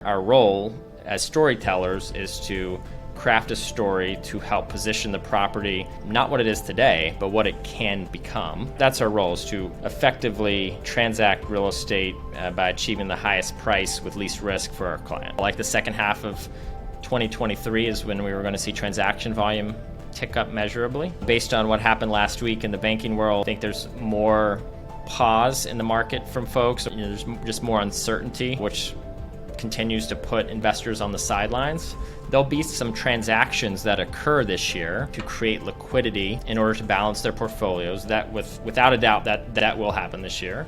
Our role as storytellers is to craft a story to help position the property, not what it is today, but what it can become. That's our role, is to effectively transact real estate by achieving the highest price with least risk for our client. Like the second half of 2023 is when we were going to see transaction volume tick up measurably. Based on what happened last week in the banking world, I think there's more pause in the market from folks. There's just more uncertainty, which continues to put investors on the sidelines. There'll be some transactions that occur this year to create liquidity in order to balance their portfolios. That without a doubt that will happen this year.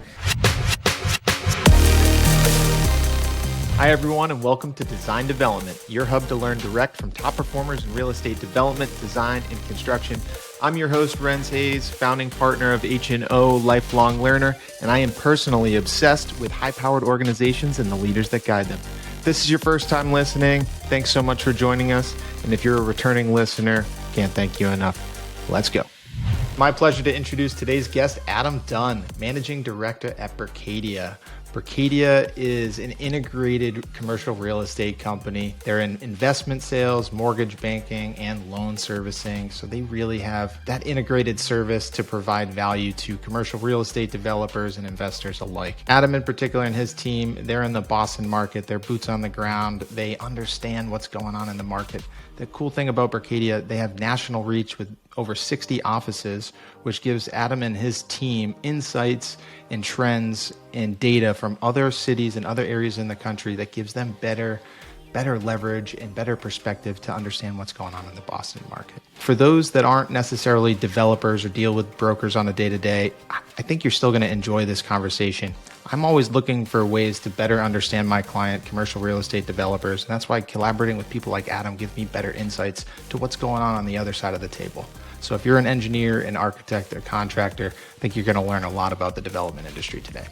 Hi everyone, and welcome to Design Development, your hub to learn direct from top performers in real estate development, design, and construction. I'm your host, Rens Hayes, founding partner of H&O Lifelong Learner, and I am personally obsessed with high-powered organizations and the leaders that guide them. If this is your first time listening, thanks so much for joining us. And if you're a returning listener, can't thank you enough. Let's go. My pleasure to introduce today's guest, Adam Dunn, Managing Director at Berkadia. Berkadia is an integrated commercial real estate company. They're in investment sales, mortgage banking, and loan servicing. So they really have that integrated service to provide value to commercial real estate developers and investors alike. Adam in particular and his team, they're in the Boston market. They're boots on the ground. They understand what's going on in the market. The cool thing about Berkadia, they have national reach with over 60 offices, which gives Adam and his team insights and trends and data from other cities and other areas in the country that gives them better leverage and better perspective to understand what's going on in the Boston market. For those that aren't necessarily developers or deal with brokers on a day-to-day, I think you're still going to enjoy this conversation. I'm always looking for ways to better understand my client, commercial real estate developers, and that's why collaborating with people like Adam gives me better insights to what's going on the other side of the table. So if you're an engineer, an architect, or contractor, I think you're going to learn a lot about the development industry today.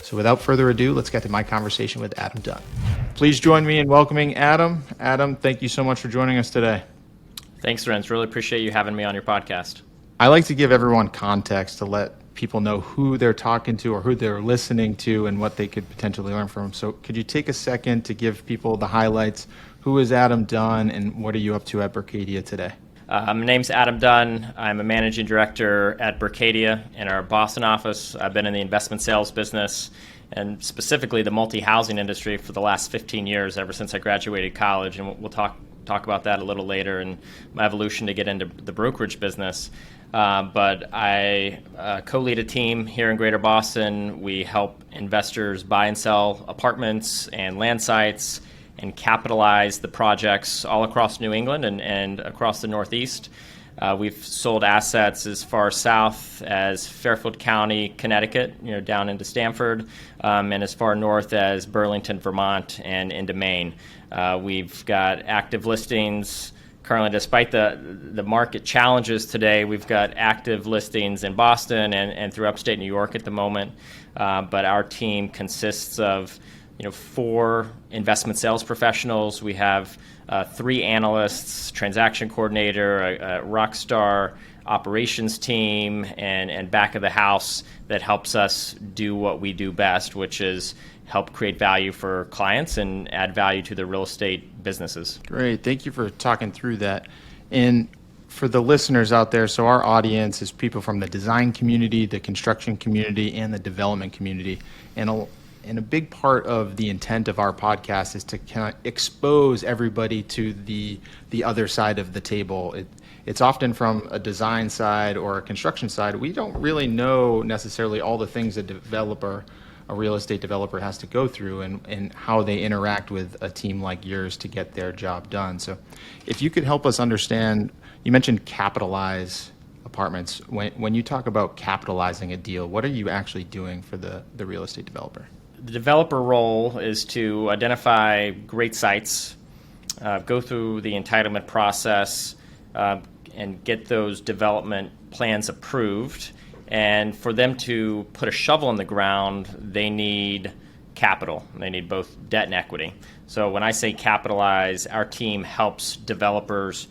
So without further ado, let's get to my conversation with Adam Dunn. Please join me in welcoming Adam. Adam, thank you so much for joining us today. Thanks, Rens. Really appreciate you having me on your podcast. I like to give everyone context to let people know who they're talking to or who they're listening to and what they could potentially learn from. So could you take a second to give people the highlights? Who is Adam Dunn and what are you up to at Berkadia today? My name's Adam Dunn. I'm a managing director at Berkadia in our Boston office. I've been in the investment sales business and specifically the multi-housing industry for the last 15 years, ever since I graduated college. And we'll talk about that a little later and my evolution to get into the brokerage business. But I co-lead a team here in Greater Boston. We help investors buy and sell apartments and land sites and capitalize the projects all across New England and across the Northeast. We've sold assets as far south as Fairfield County, Connecticut, down into Stamford, and as far north as Burlington, Vermont, and into Maine. We've got active listings currently, despite the market challenges today. We've got active listings in Boston and through upstate New York at the moment. But our team consists of 4 investment sales professionals. We have 3 analysts, transaction coordinator, a rock star operations team, and back of the house that helps us do what we do best, which is help create value for clients and add value to the real estate businesses. Great. Thank you for talking through that. And for the listeners out there, so our audience is people from the design community, the construction community, and the development community. And a big part of the intent of our podcast is to kind of expose everybody to the other side of the table. It's often from a design side or a construction side. We don't really know necessarily all the things a real estate developer has to go through and how they interact with a team like yours to get their job done. So if you could help us understand, you mentioned capitalize apartments. When you talk about capitalizing a deal, what are you actually doing for the real estate developer? The developer role is to identify great sites, go through the entitlement process, and get those development plans approved. And for them to put a shovel in the ground, they need capital. They need both debt and equity. So when I say capitalize, our team helps developers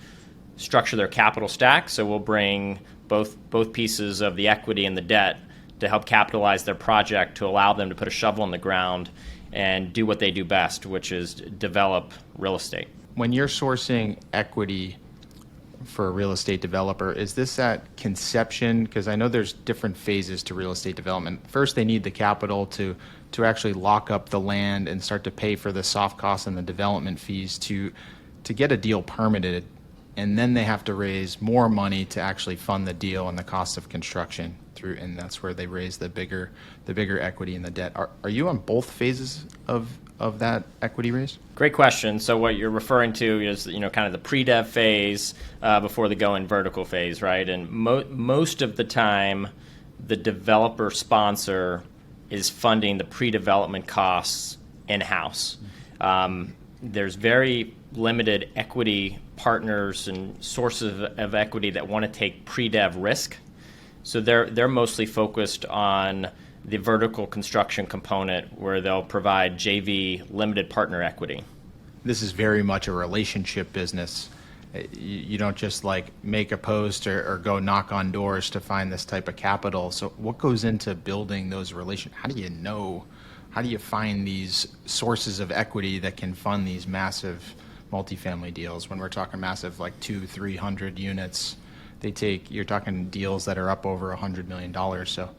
structure their capital stack. So we'll bring both pieces of the equity and the debt to help capitalize their project to allow them to put a shovel in the ground and do what they do best, which is develop real estate. When you're sourcing equity for a real estate developer, is this at conception? Because I know there's different phases to real estate development. First, they need the capital to actually lock up the land and start to pay for the soft costs and the development fees to get a deal permitted. And then they have to raise more money to actually fund the deal and the cost of construction through, and that's where they raise the bigger equity and the debt. Are you on both phases of that equity raise? Great question. So what you're referring to is, kind of the pre-dev phase before the go in vertical phase, right? And most of the time, the developer sponsor is funding the pre-development costs in-house. There's very limited equity partners and sources of equity that want to take pre-dev risk. So they're mostly focused on the vertical construction component where they'll provide JV limited partner equity. This is very much a relationship business. You don't just like make a post or go knock on doors to find this type of capital. So what goes into building those relations? How do you find these sources of equity that can fund these massive multifamily deals? When we're talking massive, like 200-300 units, you're talking deals that are up over $100 million. So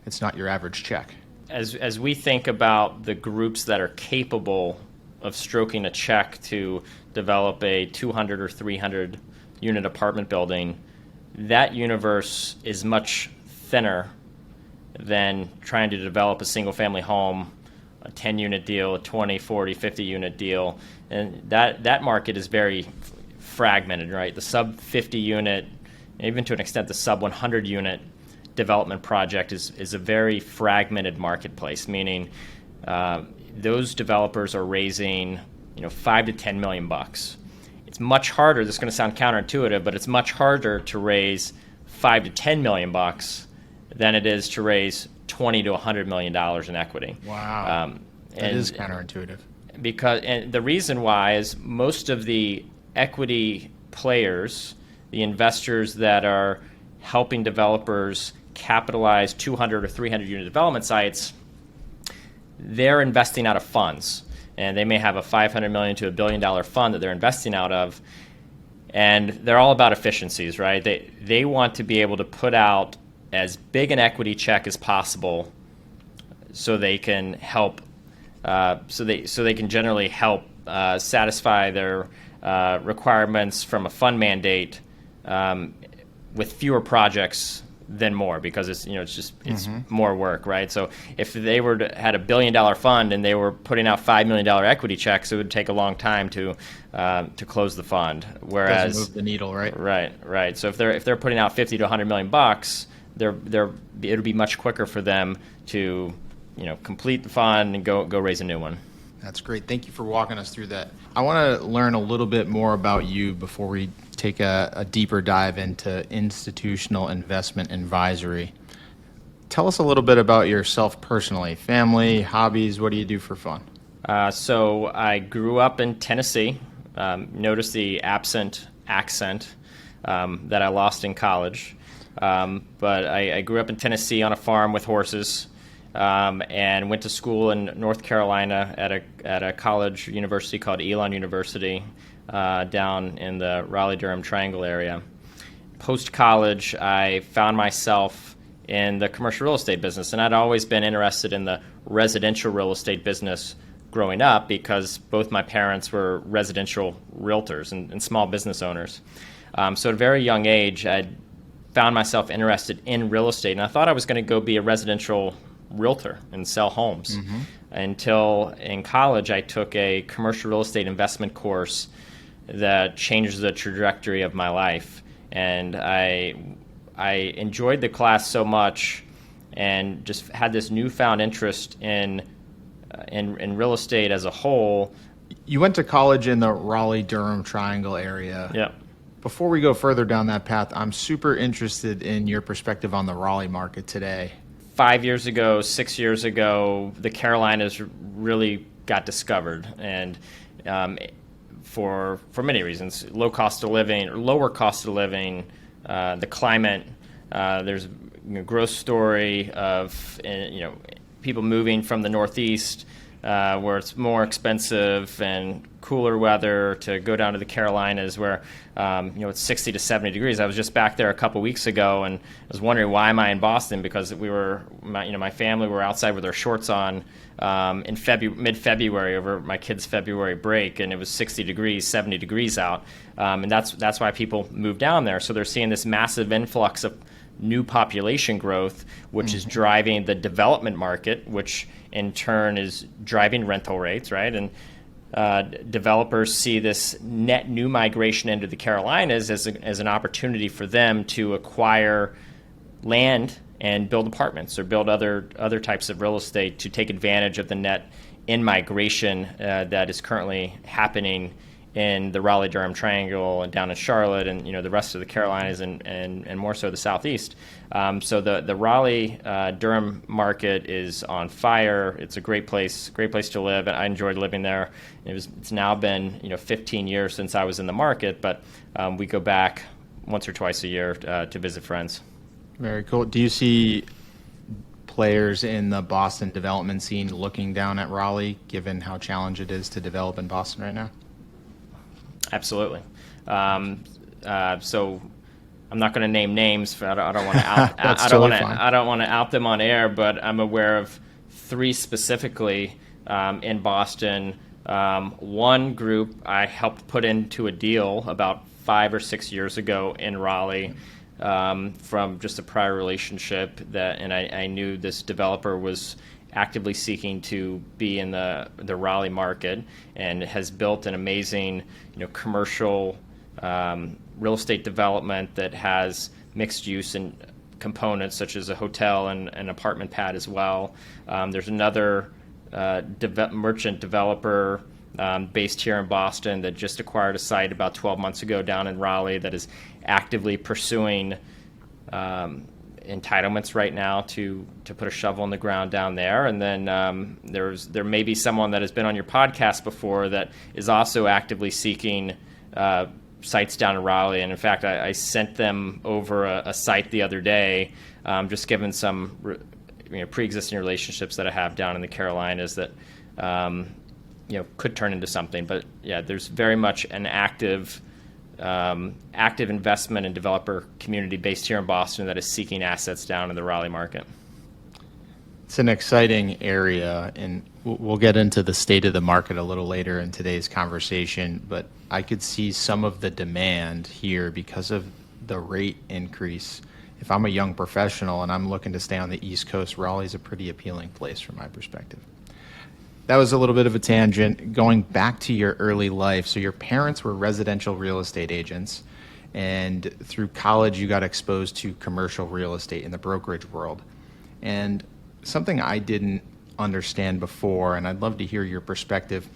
it's not your average check. As we think about the groups that are capable of stroking a check to develop a 200 or 300 unit apartment building, that universe is much thinner than trying to develop a single family home, a 10 unit deal, a 20, 40, 50 unit deal. And that market is very fragmented, right? The sub 50 unit, even to an extent the sub 100 unit development project is a very fragmented marketplace, meaning those developers are raising $5 to $10 million. It's much harder. This is going to sound counterintuitive, but it's much harder to raise $5 to $10 million than it is to raise $20 to $100 million in equity. Wow, that is counterintuitive. And the reason why is most of the equity players, the investors that are helping developers capitalize 200 or 300 unit development sites, they're investing out of funds. And they may have a $500 million to $1 billion fund that they're investing out of. And they're all about efficiencies, right? They want to be able to put out as big an equity check as possible so they can help, so they can generally help satisfy their requirements from a fund mandate with fewer projects than more, because it's more work, right? So if they had $1 billion fund and they were putting out $5 million equity checks, it would take a long time to close the fund. Whereas doesn't move the needle, right? Right. So if they're putting out $50 to $100 million, it'll be much quicker for them to complete the fund and go raise a new one. That's great. Thank you for walking us through that. I want to learn a little bit more about you before we take a deeper dive into institutional investment advisory. Tell us a little bit about yourself personally, family, hobbies. What do you do for fun? So I grew up in Tennessee. Notice the absent accent that I lost in college. But I grew up in Tennessee on a farm with horses. And went to school in North Carolina at a college university called Elon University down in the Raleigh-Durham Triangle area. Post-college, I found myself in the commercial real estate business, and I'd always been interested in the residential real estate business growing up because both my parents were residential realtors and small business owners. So at a very young age, I found myself interested in real estate, and I thought I was going to go be a residential realtor and sell homes until in college I took a commercial real estate investment course that changed the trajectory of my life, and I enjoyed the class so much and just had this newfound interest in real estate as a whole. You went to college in the Raleigh-Durham Triangle area. Yeah. Before we go further down that path, I'm super interested in your perspective on the Raleigh market today. 5 years ago, 6 years ago, the Carolinas really got discovered, and for many reasons, lower cost of living, the climate. There's a growth story of people moving from the Northeast where it's more expensive and cooler weather, to go down to the Carolinas where it's 60 to 70 degrees. I was just back there a couple weeks ago and I was wondering, why am I in Boston? Because my family were outside with their shorts on in mid-February over my kids' February break, and it was 60 degrees, 70 degrees out, and that's why people move down there. So they're seeing this massive influx of new population growth, which is driving the development market, which in turn is driving rental rates, right? And developers see this net new migration into the Carolinas as an opportunity for them to acquire land and build apartments or build other types of real estate to take advantage of the net in-migration that is currently happening in the Raleigh-Durham Triangle and down in Charlotte and the rest of the Carolinas and more so the Southeast. So the Raleigh-Durham market is on fire. It's a great place to live, and I enjoyed living there. It's now been 15 years since I was in the market, but we go back once or twice a year to visit friends. Very cool. Do you see players in the Boston development scene looking down at Raleigh, given how challenging it is to develop in Boston right now? Absolutely. So I'm not going to name names. I don't want to out. I don't want to out them on air, but I'm aware of 3 specifically in Boston. One group I helped put into a deal about 5 or 6 years ago in Raleigh from just a prior relationship and I knew this developer was actively seeking to be in the Raleigh market and has built an amazing commercial real estate development that has mixed use and components such as a hotel and an apartment pad as well. There's another merchant developer based here in Boston that just acquired a site about 12 months ago down in Raleigh that is actively pursuing entitlements right now to put a shovel in the ground down there. And then there may be someone that has been on your podcast before that is also actively seeking sites down in Raleigh. And in fact, I sent them over a site the other day, just given some pre-existing relationships that I have down in the Carolinas that could turn into something. But yeah, there's very much an active investment and developer community based here in Boston that is seeking assets down in the Raleigh market. It's an exciting area, and we'll get into the state of the market a little later in today's conversation, but I could see some of the demand here because of the rate increase. If I'm a young professional and I'm looking to stay on the East Coast, Raleigh's a pretty appealing place from my perspective. That was a little bit of a tangent. Going back to your early life, so your parents were residential real estate agents, and through college you got exposed to commercial real estate in the brokerage world. And something I didn't understand before, and I'd love to hear your perspective,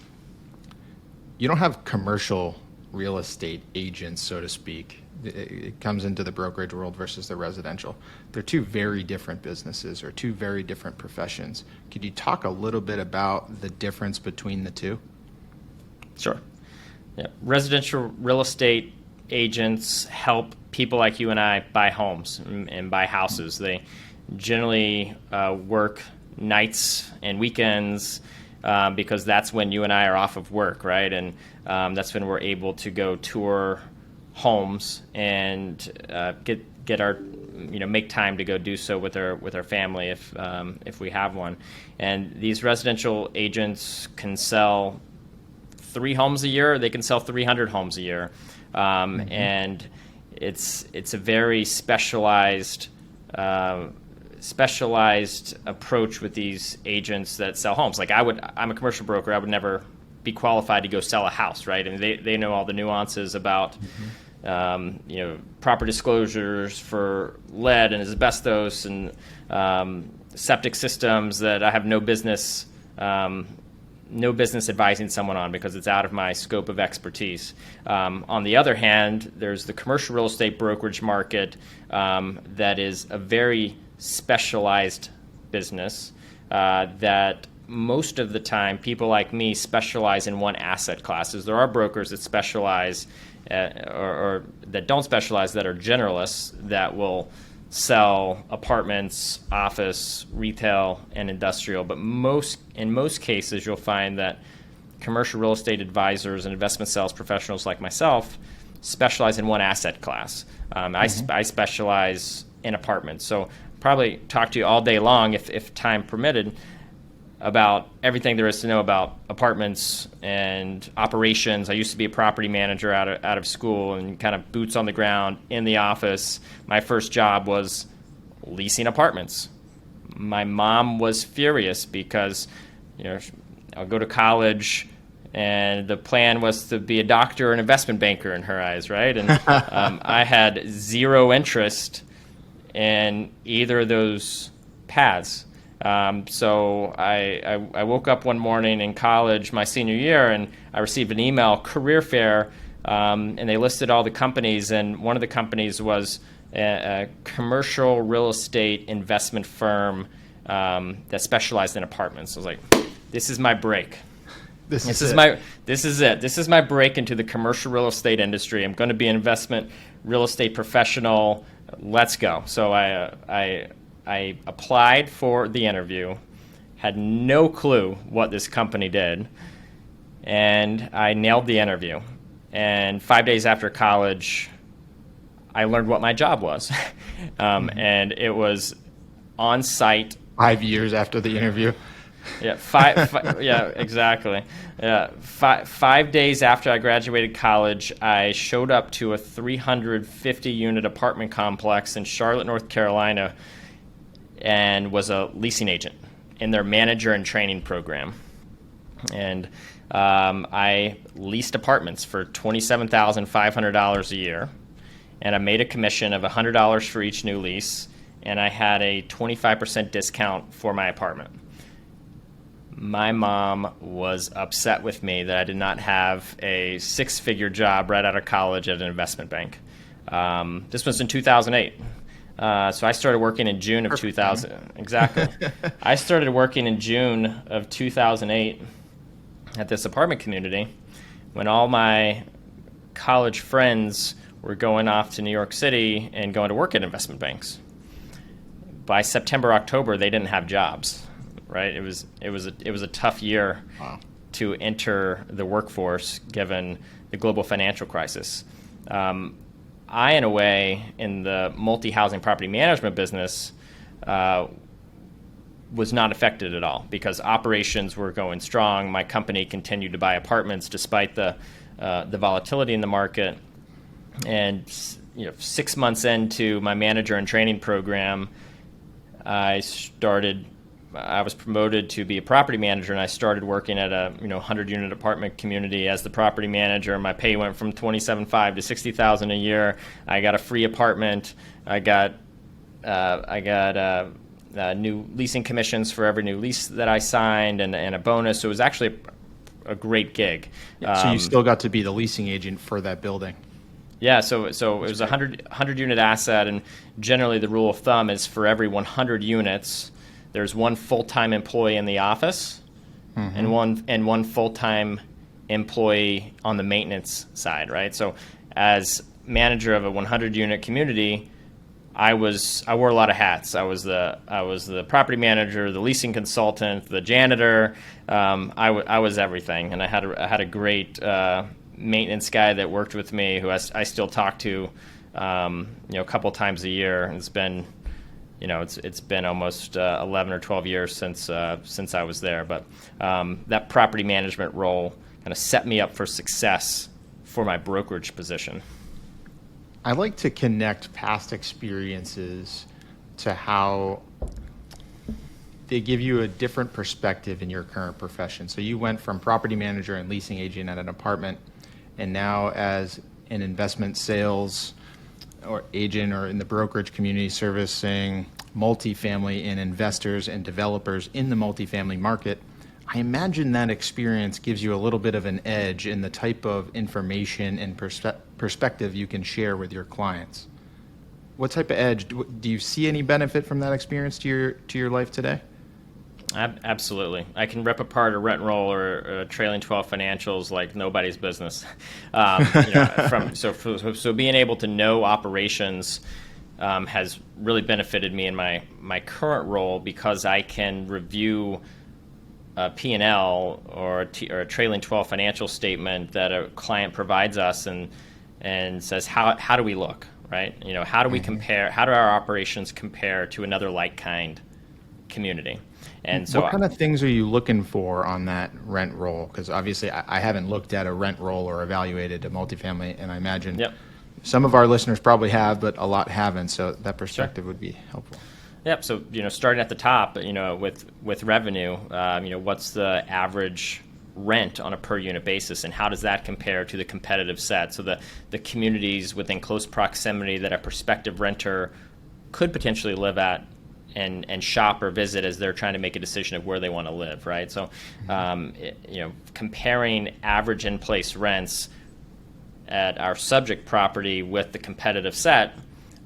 you don't have commercial real estate agents, so to speak. It comes into the brokerage world versus the residential. They're 2 very different businesses or 2 very different professions. Could you talk a little bit about the difference between the 2? Sure. Yeah. Residential real estate agents help people like you and I buy homes and buy houses. They generally work nights and weekends because that's when you and I are off of work, right? And that's when we're able to go tour homes and get our make time to go do so with our family if we have one. And these residential agents can sell 3 homes a year, or they can sell 300 homes a year, and it's a very specialized approach with these agents that sell homes. Like I'm a commercial broker. I would never be qualified to go sell a house, right? And they know all the nuances about proper disclosures for lead and asbestos and septic systems that I have no business advising someone on because it's out of my scope of expertise. On the other hand, there's the commercial real estate brokerage market that is a very specialized business that most of the time people like me specialize in one asset classes. There are brokers that specialize or that don't specialize, that are generalists, that will sell apartments, office, retail, and industrial. But in most cases, you'll find that commercial real estate advisors and investment sales professionals like myself specialize in one asset class. I specialize in apartments. So probably talk to you all day long, if time permitted, about everything there is to know about apartments and operations. I used to be a property manager out of school and kind of boots on the ground in the office. My first job was leasing apartments. My mom was furious because, I'll go to college and the plan was to be a doctor or an investment banker in her eyes, right? And I had zero interest in either of those paths. So I woke up one morning in college my senior year, and I received an email, career fair, and they listed all the companies, and one of the companies was a commercial real estate investment firm that specialized in apartments. I was like, this is my break. This is it. This is my break into the commercial real estate industry. I'm going to be an investment real estate professional. Let's go. So I applied for the interview, had no clue what this company did, and I nailed the interview. And 5 days after college, I learned what my job was. And it was on site. 5 years after the interview. Yeah, yeah, exactly. Yeah, 5 days after I graduated college, I showed up to a 350-unit apartment complex in Charlotte, North Carolina, and was a leasing agent in their manager and training program. And I leased apartments for $27,500 a year, and I made a commission of $100 for each new lease, and I had a 25% discount for my apartment. My mom was upset with me that I did not have a six-figure job right out of college at an investment bank. This was in 2008. So I started working in June of 2000. Exactly. I started working in June of 2008 at this apartment community when all my college friends were going off to New York City and going to work at investment banks. By September, October, they didn't have jobs. Right? It was a tough year to enter the workforce given the global financial crisis. I, in a way, in the multi-housing property management business, was not affected at all because operations were going strong. My company continued to buy apartments despite the volatility in the market. And 6 months into my manager and training program, I was promoted to be a property manager, and I started working at a 100-unit apartment community as the property manager. My pay went from $27,500 to $60,000 a year. I got a free apartment. I got new leasing commissions for every new lease that I signed, and a bonus. So it was actually a great gig. So you still got to be the leasing agent for that building. Yeah, so it was a 100-unit asset, and generally the rule of thumb is for every 100 units, there's one full-time employee in the office and one full-time employee on the maintenance side, right? So as manager of a 100-unit community, I wore a lot of hats. I was the property manager, the leasing consultant, the janitor. I was everything, and I had a great maintenance guy that worked with me who I still talk to a couple times a year. It's been it's been almost 11 or 12 years since I was there. But that property management role kind of set me up for success for my brokerage position. I like to connect past experiences to how they give you a different perspective in your current profession. So you went from property manager and leasing agent at an apartment, and now as an investment sales or agent or in the brokerage community servicing multifamily and investors and developers in the multifamily market. I imagine that experience gives you a little bit of an edge in the type of information and perspective you can share with your clients. What type of edge? Do you see any benefit from that experience to your life today? Absolutely. I can rip apart a rent roll or a trailing 12 financials like nobody's business. So being able to know operations has really benefited me in my current role because I can review a P&L or a trailing 12 financial statement that a client provides us and says, how do we look, right? How do we compare, how do our operations compare to another like-kind community? And so what kind of things are you looking for on that rent roll? Because obviously I haven't looked at a rent roll or evaluated a multifamily, and I imagine some of our listeners probably have, but a lot haven't. So that perspective would be helpful. Yep. So starting at the top, with revenue, what's the average rent on a per unit basis, and how does that compare to the competitive set? So the communities within close proximity that a prospective renter could potentially live at and shop or visit as they're trying to make a decision of where they want to live, right? So, comparing average in-place rents at our subject property with the competitive set,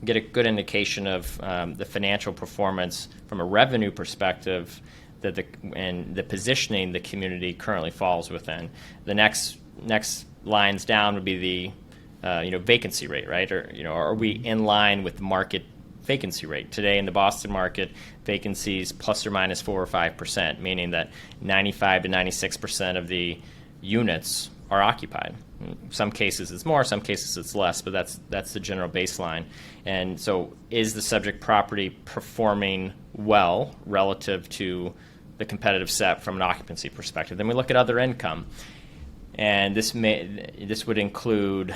get a good indication of the financial performance from a revenue perspective and the positioning the community currently falls within. The next lines down would be the vacancy rate, right? Or are we in line with market vacancy rate? Today in the Boston market, vacancies plus or minus 4 or 5%, meaning that 95 to 96% of the units are occupied. In some cases it's more, some cases it's less, but that's the general baseline. And so is the subject property performing well relative to the competitive set from an occupancy perspective? Then we look at other income. And this would include,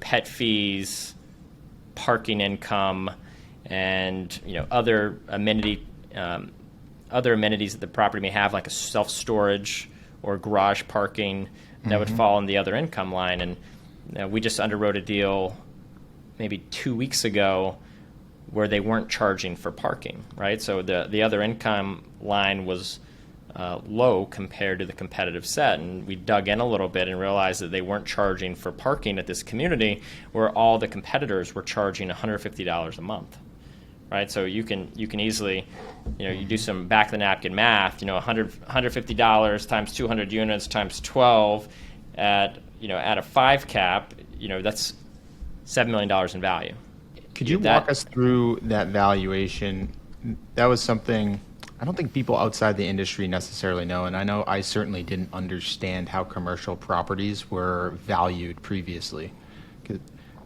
pet fees, parking income, and other amenities that the property may have, like a self-storage or garage parking that would fall in the other income line. And we just underwrote a deal maybe 2 weeks ago where they weren't charging for parking, right? So the other income line was low compared to the competitive set, and we dug in a little bit and realized that they weren't charging for parking at this community where all the competitors were charging $150 a month. Right, so you can easily, you do some back of the napkin math. $150 times 200 units times 12 at a 5 cap. That's $7 million in value. Could you walk us through that valuation? That was something I don't think people outside the industry necessarily know, and I know I certainly didn't understand how commercial properties were valued previously.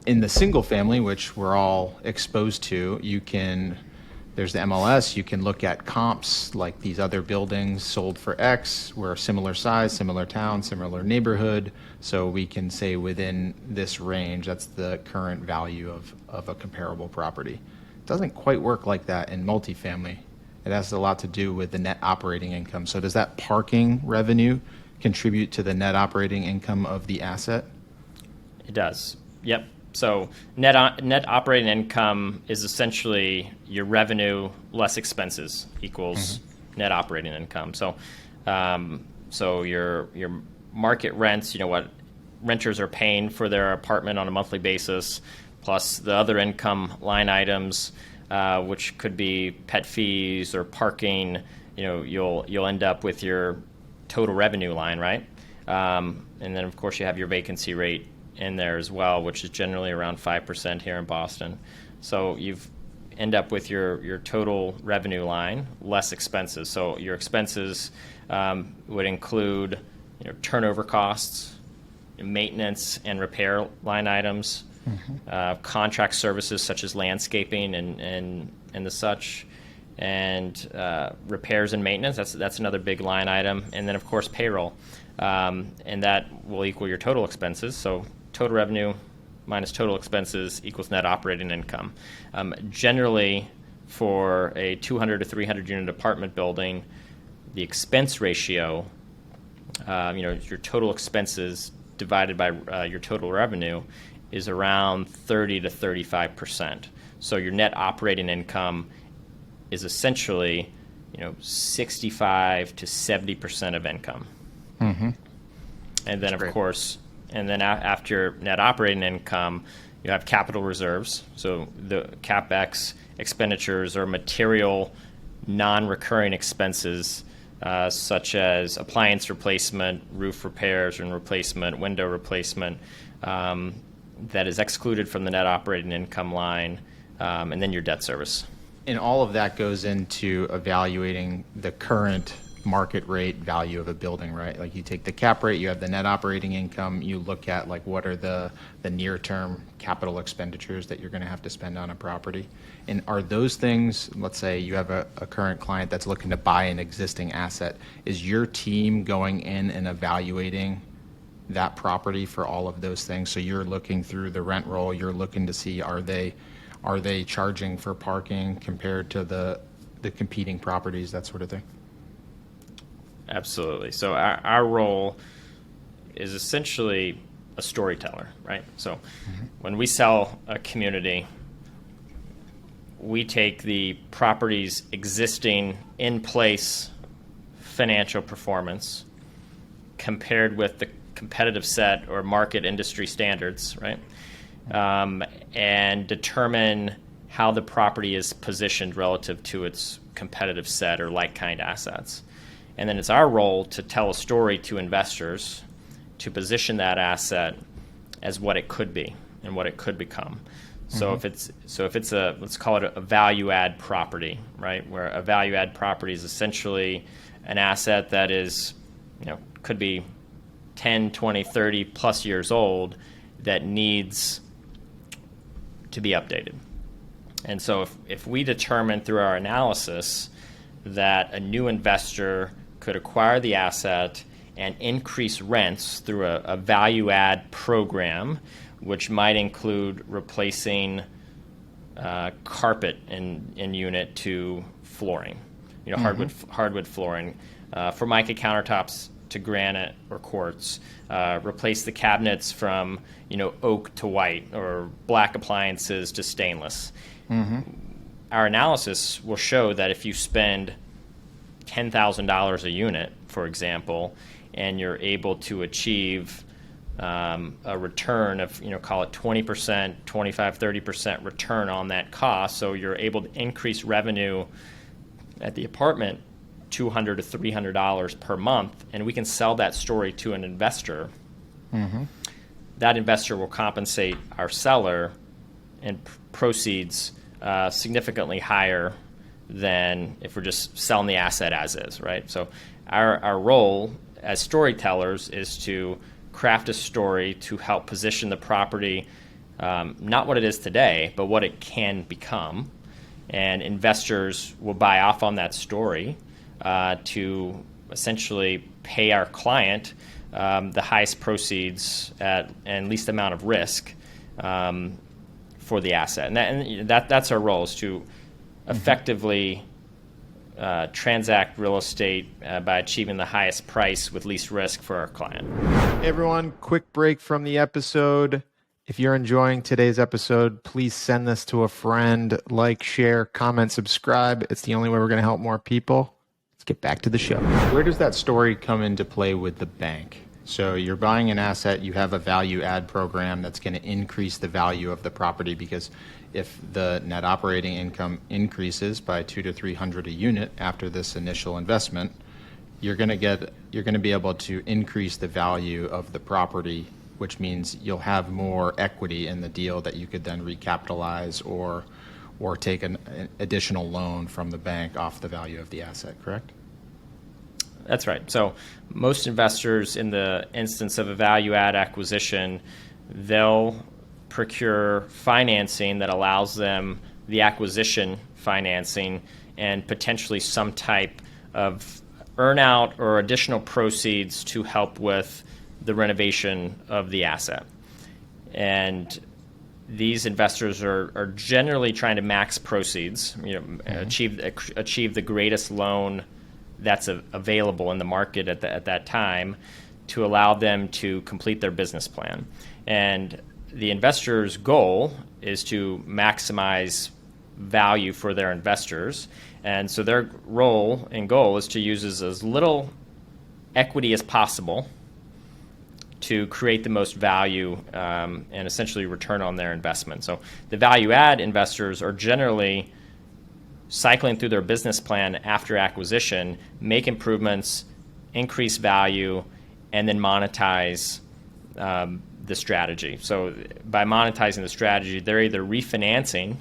In the single family, which we're all exposed to, there's the MLS, you can look at comps like these other buildings sold for X, we're a similar size, similar town, similar neighborhood, so we can say within this range, that's the current value of a comparable property. It doesn't quite work like that in multifamily. It has a lot to do with the net operating income. So does that parking revenue contribute to the net operating income of the asset? It does. Yep. So net operating income is essentially your revenue less expenses equals net operating income. So so your market rents, what renters are paying for their apartment on a monthly basis, plus the other income line items, which could be pet fees or parking. You'll end up with your total revenue line, right? And then of course you have your vacancy rate in there as well, which is generally around 5% here in Boston. So you've end up with your total revenue line less expenses. So your expenses would include turnover costs, maintenance and repair line items, contract services such as landscaping and the such, and repairs and maintenance. That's another big line item, and then of course payroll, and that will equal your total expenses. So total revenue minus total expenses equals net operating income. Generally, for a 200 to 300 unit apartment building, the expense ratio, your total expenses divided by your total revenue, is around 30 to 35%. So your net operating income is essentially, 65 to 70% of income. And then, That's of great. course, after net operating income, you have capital reserves. So the CapEx expenditures are material, non-recurring expenses, such as appliance replacement, roof repairs and replacement, window replacement, that is excluded from the net operating income line. and then your debt service. And all of that goes into evaluating the current market rate value of a building, right? Like you take the cap rate, you have the net operating income, you look at like what are the near-term capital expenditures that you're going to have to spend on a property. And are those things, let's say you have a current client that's looking to buy an existing asset, is your team going in and evaluating that property for all of those things? So you're looking through the rent roll, you're looking to see are they charging for parking compared to the competing properties, that sort of thing? Absolutely. So our role is essentially a storyteller, right? So when we sell a community, we take the property's existing in-place financial performance compared with the competitive set or market industry standards, right? And determine how the property is positioned relative to its competitive set or like-kind assets. And then it's our role to tell a story to investors to position that asset as what it could be and what it could become. So if it's a, let's call it a value add property, right? Where a value add property is essentially an asset that is, could be 10, 20, 30 plus years old that needs to be updated. And so if we determine through our analysis that a new investor could acquire the asset and increase rents through a value add program, which might include replacing carpet in unit to flooring, hardwood flooring, Formica countertops to granite or quartz, replace the cabinets from oak to white, or black appliances to stainless. Our analysis will show that if you spend $10,000 a unit, for example, and you're able to achieve a return of, call it 20%, 25, 30% return on that cost, so you're able to increase revenue at the apartment $200 to $300 per month, and we can sell that story to an investor, that investor will compensate our seller and proceeds significantly higher than if we're just selling the asset as is, right? So our role as storytellers is to craft a story to help position the property, not what it is today, but what it can become. And investors will buy off on that story to essentially pay our client the highest proceeds and least amount of risk for the asset. And that's our role, is to effectively transact real estate by achieving the highest price with least risk for our client. Hey everyone, quick break from the episode. If you're enjoying today's episode, please send this to a friend, like, share, comment, subscribe. It's the only way we're going to help more people. Let's get back to the show. Where does that story come into play with the bank? So you're buying an asset, you have a value add program that's going to increase the value of the property, because if the net operating income increases by $200 to $300 a unit after this initial investment, you're going to be able to increase the value of the property, which means you'll have more equity in the deal that you could then recapitalize or take an additional loan from the bank off the value of the asset, correct? That's right. So most investors, in the instance of a value add acquisition, they'll procure financing that allows them the acquisition financing and potentially some type of earnout or additional proceeds to help with the renovation of the asset. And these investors are generally trying to max proceeds, achieve the greatest loan that's available in the market at that time to allow them to complete their business plan. And the investor's goal is to maximize value for their investors. And so their role and goal is to use as little equity as possible to create the most value and essentially return on their investment. So the value add investors are generally cycling through their business plan after acquisition, make improvements, increase value, and then monetize the strategy. So by monetizing the strategy, they're either refinancing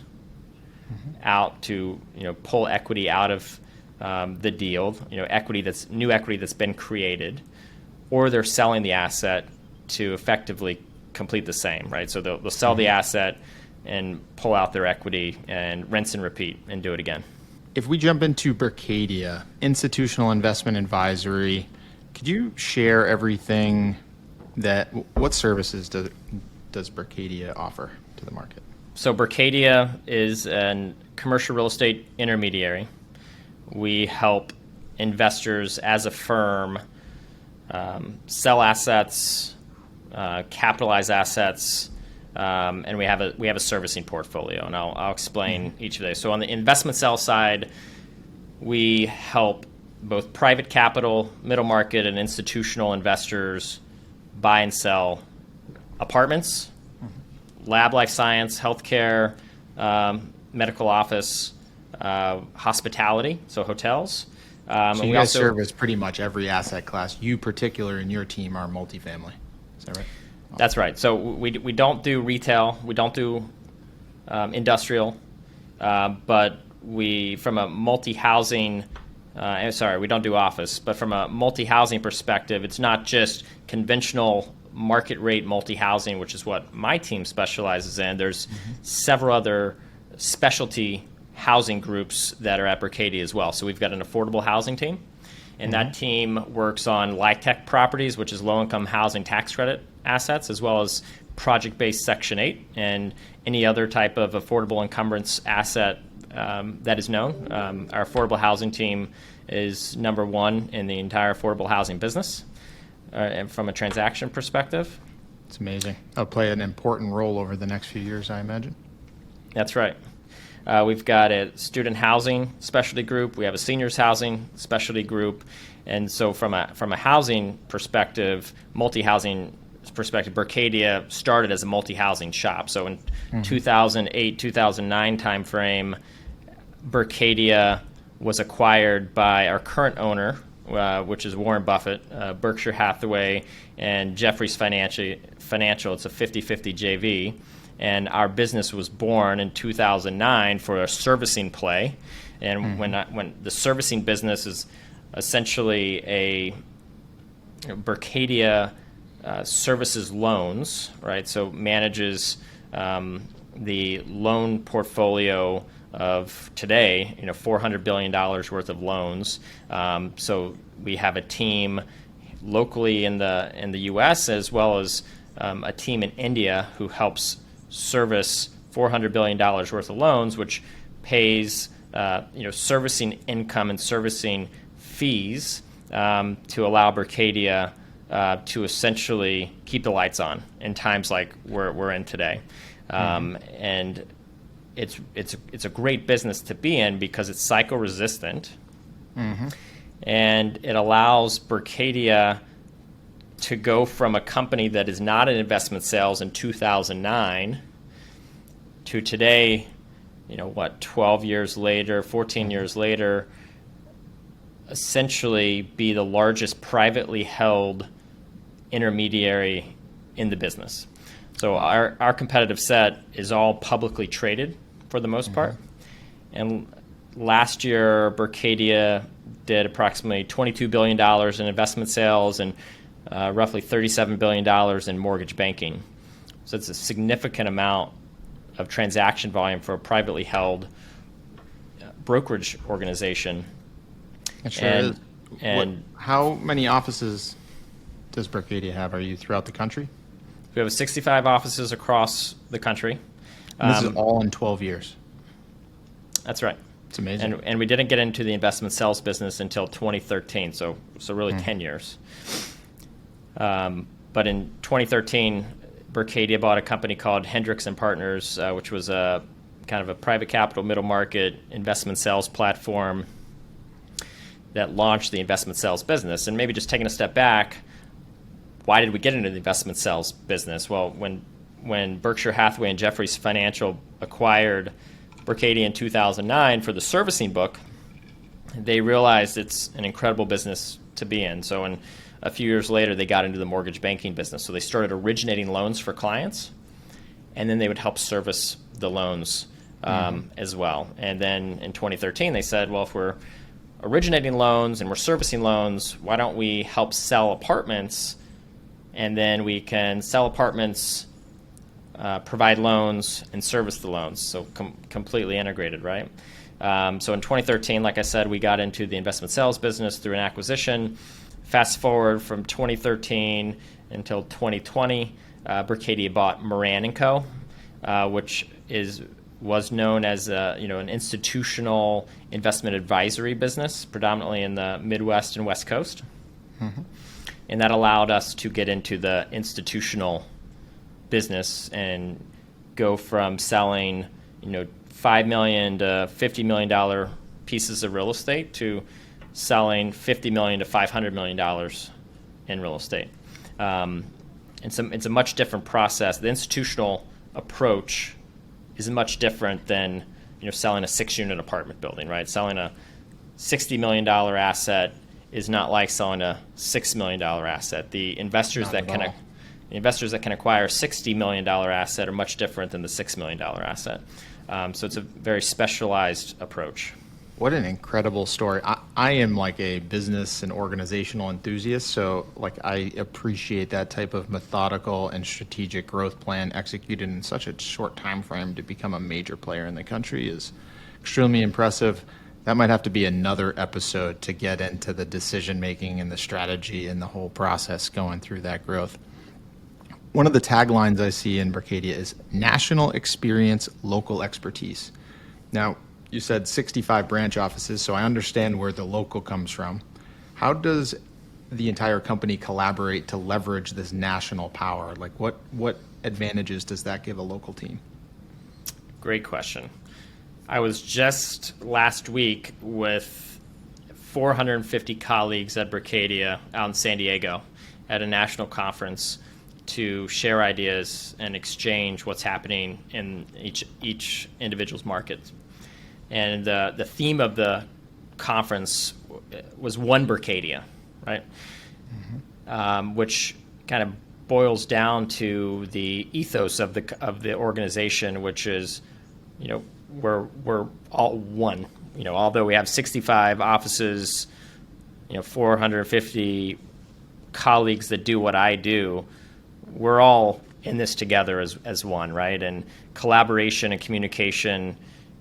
out to pull equity out of the deal, new equity that's been created, or they're selling the asset to effectively complete the same, right? So they'll sell the asset and pull out their equity and rinse and repeat and do it again. If we jump into Berkadia, institutional investment advisory, could you share everything what services does Berkadia offer to the market? So Berkadia is a commercial real estate intermediary. We help investors as a firm sell assets, capitalize assets, and we have a servicing portfolio, and I'll explain each of those. So on the investment sell side, we help both private capital, middle market, and institutional investors buy and sell apartments, lab life science, healthcare, medical office, hospitality, so hotels. So you guys service pretty much every asset class. You particular in your team are multifamily. Is that right? That's right. So we don't do retail, we don't do industrial, but from a multi-housing, we don't do office, but from a multi-housing perspective, it's not just conventional market rate multi-housing, which is what my team specializes in. There's several other specialty housing groups that are at Berkadia as well. So we've got an affordable housing team, and that team works on LIHTC properties, which is low-income housing tax credit assets, as well as project-based Section 8 and any other type of affordable encumbrance asset that is known. Our affordable housing team is number one in the entire affordable housing business, and from a transaction perspective. It's amazing. It'll play an important role over the next few years, I imagine. That's right. We've got a student housing specialty group. We have a seniors housing specialty group. And so from a housing perspective, multi-housing perspective, Berkadia started as a multi-housing shop. So in 2008, 2009 timeframe, Berkadia was acquired by our current owner, which is Warren Buffett, Berkshire Hathaway, and Jefferies Financial. It's a 50-50 JV. And our business was born in 2009 for a servicing play. And when the servicing business is essentially Berkadia services loans, right? So manages the loan portfolio of today, $400 billion worth of loans. So we have a team locally in the U.S. as well as a team in India who helps service $400 billion worth of loans, which pays servicing income and servicing fees to allow Berkadia to essentially keep the lights on in times like we're in today. And it's a great business to be in because it's cycle resistant, and it allows Berkadia to go from a company that is not in investment sales in 2009 to today, 12 years later, 14 years later, essentially be the largest privately held intermediary in the business. So our competitive set is all publicly traded for the most part. And last year, Berkadia did approximately $22 billion in investment sales and roughly $37 billion in mortgage banking. So it's a significant amount of transaction volume for a privately held brokerage organization. It sure is. And how many offices does Berkadia have? Are you throughout the country? We have 65 offices across the country. And this is all in 12 years. That's right. It's amazing. And we didn't get into the investment sales business until 2013, so really 10 years. But in 2013, Berkadia bought a company called Hendricks and Partners, which was a kind of a private capital middle market investment sales platform that launched the investment sales business. And maybe just taking a step back, why did we get into the investment sales business? Well, when Berkshire Hathaway and Jefferies Financial acquired Berkadia in 2009 for the servicing book, they realized it's an incredible business to be in. So a few years later, they got into the mortgage banking business. So they started originating loans for clients, and then they would help service the loans as well. And then in 2013, they said, well, if we're originating loans and we're servicing loans, why don't we help sell apartments? And then we can sell apartments, provide loans, and service the loans. So completely integrated, right? So in 2013, like I said, we got into the investment sales business through an acquisition. Fast forward from 2013 until 2020, Berkadia bought Moran & Co., which was known as an institutional investment advisory business, predominantly in the Midwest and West Coast. Mm-hmm. And that allowed us to get into the institutional business and go from selling, $5 million to $50 million pieces of real estate to selling $50 million to $500 million in real estate. It's a much different process. The institutional approach is much different than selling a 6-unit apartment building, right? Selling a $60 million asset is not like selling a $6 million asset. The investors that can acquire a $60 million asset are much different than the $6 million asset. So it's a very specialized approach. What an incredible story. I am like a business and organizational enthusiast, so I appreciate that type of methodical and strategic growth plan executed in such a short time frame to become a major player in the country is extremely impressive. That might have to be another episode to get into the decision making and the strategy and the whole process going through that growth. One of the taglines I see in Berkadia is national experience, local expertise. Now, you said 65 branch offices, so I understand where the local comes from. How does the entire company collaborate to leverage this national power? What advantages does that give a local team? Great question. I was just last week with 450 colleagues at Berkadia out in San Diego at a national conference to share ideas and exchange what's happening in each individual's market. And the theme of the conference was One Berkadia, right? Mm-hmm. Which kind of boils down to the ethos of the organization, which is, we're all one. Although we have 65 offices, 450 colleagues that do what I do, we're all in this together as one, right? And collaboration and communication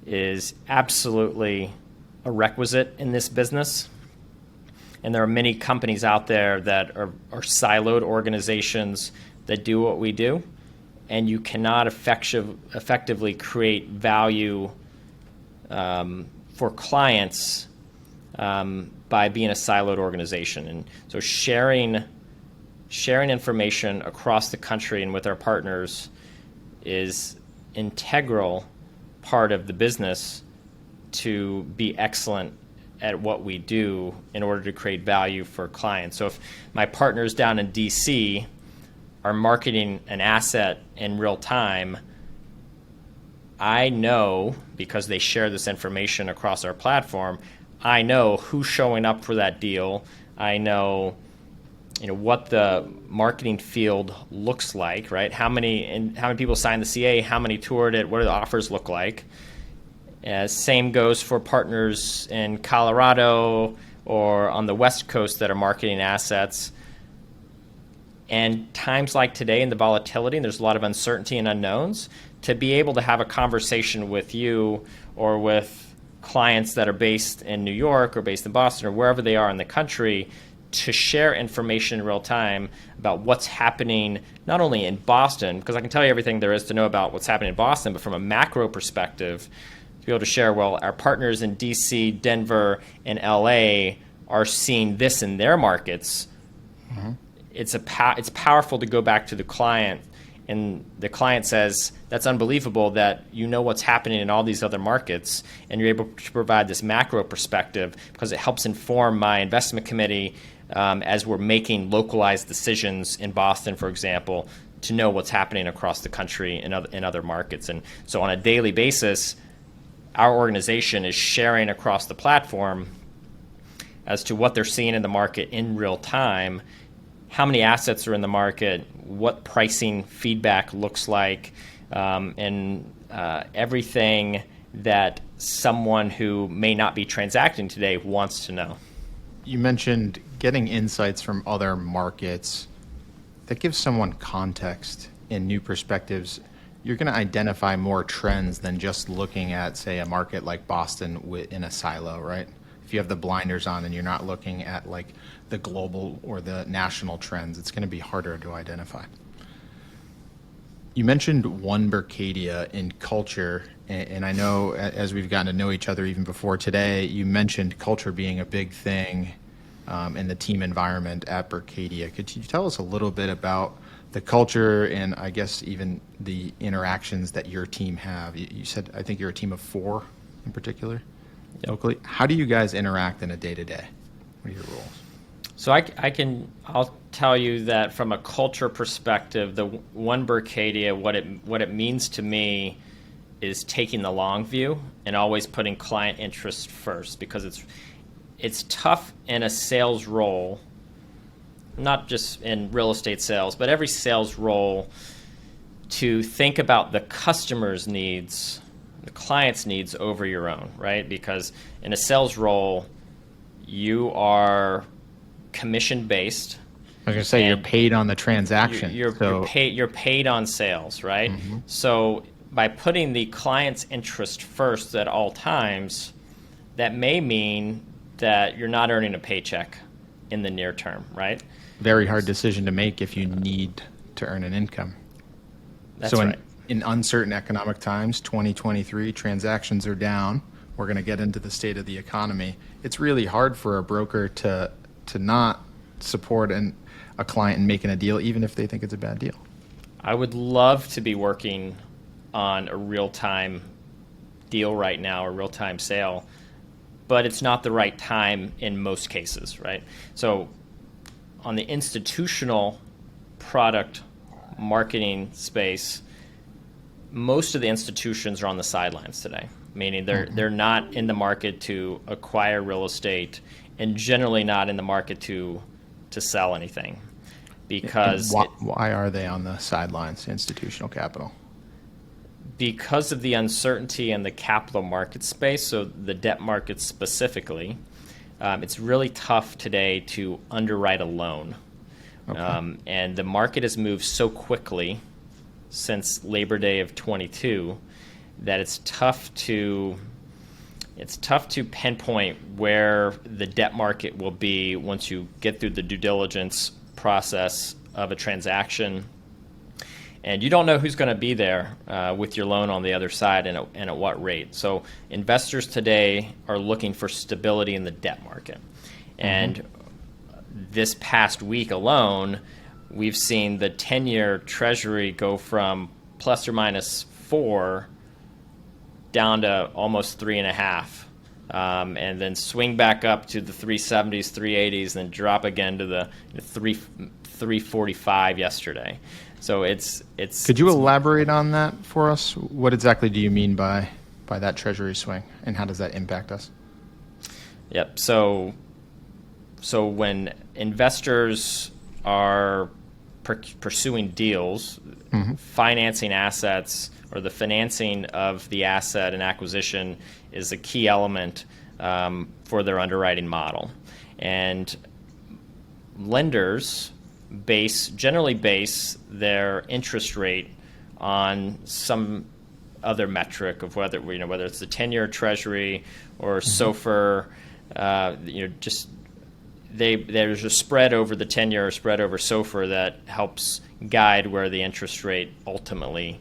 is absolutely a requisite in this business. And there are many companies out there that are siloed organizations that do what we do, and you cannot effectively create value for clients by being a siloed organization. And so sharing information across the country and with our partners is integral part of the business to be excellent at what we do in order to create value for clients. So if my partners down in DC are marketing an asset in real time, I know, because they share this information across our platform, I know who's showing up for that deal. I know what the marketing field looks like, right? How many people signed the CA, how many toured it, what do the offers look like? Same goes for partners in Colorado or on the West Coast that are marketing assets. And times like today in the volatility, and there's a lot of uncertainty and unknowns, to be able to have a conversation with you or with clients that are based in New York or based in Boston or wherever they are in the country, to share information in real time about what's happening not only in Boston, because I can tell you everything there is to know about what's happening in Boston, but from a macro perspective, to be able to share, well, our partners in DC, Denver, and LA are seeing this in their markets. Mm-hmm. It's powerful to go back to the client, and the client says, that's unbelievable that you know what's happening in all these other markets, and you're able to provide this macro perspective because it helps inform my investment committee as we're making localized decisions in Boston, for example, to know what's happening across the country in other markets. And so on a daily basis, our organization is sharing across the platform as to what they're seeing in the market in real time, how many assets are in the market, what pricing feedback looks like, and everything that someone who may not be transacting today wants to know. You mentioned getting insights from other markets. That gives someone context and new perspectives. You're going to identify more trends than just looking at, say, a market like Boston in a silo, right? If you have the blinders on and you're not looking at like the global or the national trends, it's going to be harder to identify. You mentioned one Berkadia in culture, and I know as we've gotten to know each other even before today, you mentioned culture being a big thing in the team environment at Berkadia. Could you tell us a little bit about the culture and I guess even the interactions that your team have? You said, I think you're a team of 4 in particular, locally. How do you guys interact in a day-to-day? What are your roles? So I'll tell you that from a culture perspective, the one Berkadia, what it means to me is taking the long view and always putting client interest first, because it's tough in a sales role, not just in real estate sales, but every sales role, to think about the customer's needs, the client's needs over your own, right? Because in a sales role, you are commission-based. I was going to say you're paid on the transaction. You're paid on sales, right? Mm-hmm. So by putting the client's interest first at all times, that may mean that you're not earning a paycheck in the near term, right? Very hard decision to make if you need to earn an income. That's so right. In uncertain economic times, 2023, transactions are down. We're going to get into the state of the economy. It's really hard for a broker to not support a client in making a deal, even if they think it's a bad deal. I would love to be working on a real-time deal right now, a real-time sale, but it's not the right time in most cases, right? So on the institutional product marketing space, most of the institutions are on the sidelines today, meaning they're not in the market to acquire real estate and generally not in the market to sell anything. Because why are they on the sidelines, institutional capital? Because of the uncertainty in the capital market space, so the debt market specifically, it's really tough today to underwrite a loan. Okay. And the market has moved so quickly since Labor Day of 22 that it's tough to pinpoint where the debt market will be once you get through the due diligence process of a transaction. And you don't know who's going to be there with your loan on the other side and at what rate. So investors today are looking for stability in the debt market. And this past week alone, we've seen the 10-year Treasury go from plus or minus 4 down to almost 3.5, and then swing back up to the 370s, 380s, then drop again to the 345 yesterday. So it's. Could you elaborate on that for us? What exactly do you mean by that Treasury swing, and how does that impact us? Yep. So when investors are pursuing deals, financing assets, or the financing of the asset and acquisition is a key element for their underwriting model. And lenders generally base their interest rate on some other metric of whether it's the 10-year Treasury or SOFR. There's a spread over the 10-year or spread over SOFR that helps guide where the interest rate ultimately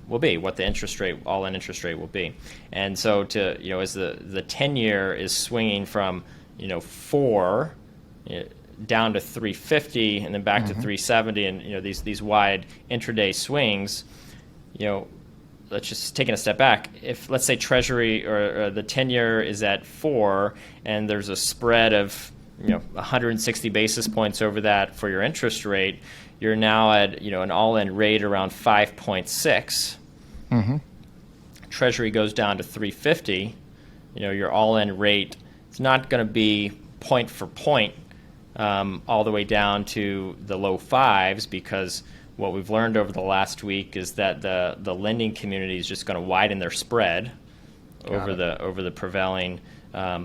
will be, what the all-in interest rate will be. And so as the 10-year is swinging from 4 down to 350 and then back to 370, and these wide intraday swings, let's just take a step back. If let's say Treasury or the 10-year is at 4 and there's a spread of 160 basis points over that for your interest rate, you're now at an all-in rate around 5.6. Treasury goes down to 350. Your all-in rate is not going to be point for point all the way down to the low 5s, because what we've learned over the last week is that the lending community is just going to widen their spread over the prevailing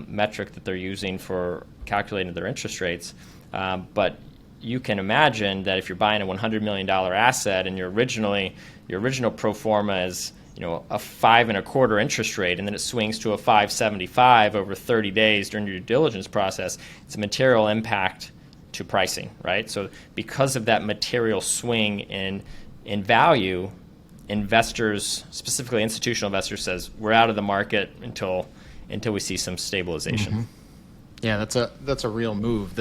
metric that they're using for calculating their interest rates. But you can imagine that if you're buying a $100 million asset and your original pro forma is a 5.25% interest rate, and then it swings to a 5.75 over 30 days during your due diligence process, it's a material impact to pricing, right? So because of that material swing in value, investors, specifically institutional investors, says we're out of the market until we see some stabilization. Mm-hmm. Yeah, that's a real move.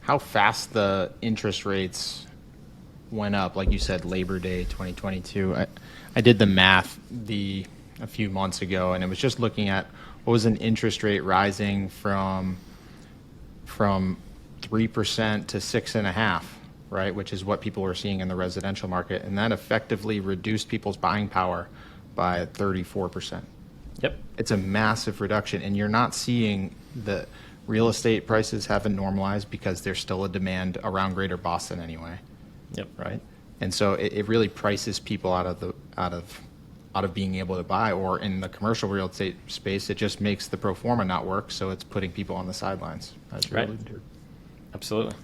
How fast the interest rates went up, like you said, Labor Day 2022. I did the math a few months ago, and it was just looking at what was an interest rate rising from 3% to 6.5%, right? Which is what people were seeing in the residential market, and that effectively reduced people's buying power by 34%. Yep, it's a massive reduction, and you're not seeing the real estate prices haven't normalized because there's still a demand around Greater Boston anyway. Yep, right. And so it really prices people out of being able to buy, or in the commercial real estate space, it just makes the pro forma not work. So it's putting people on the sidelines. As you're alluding to. Absolutely.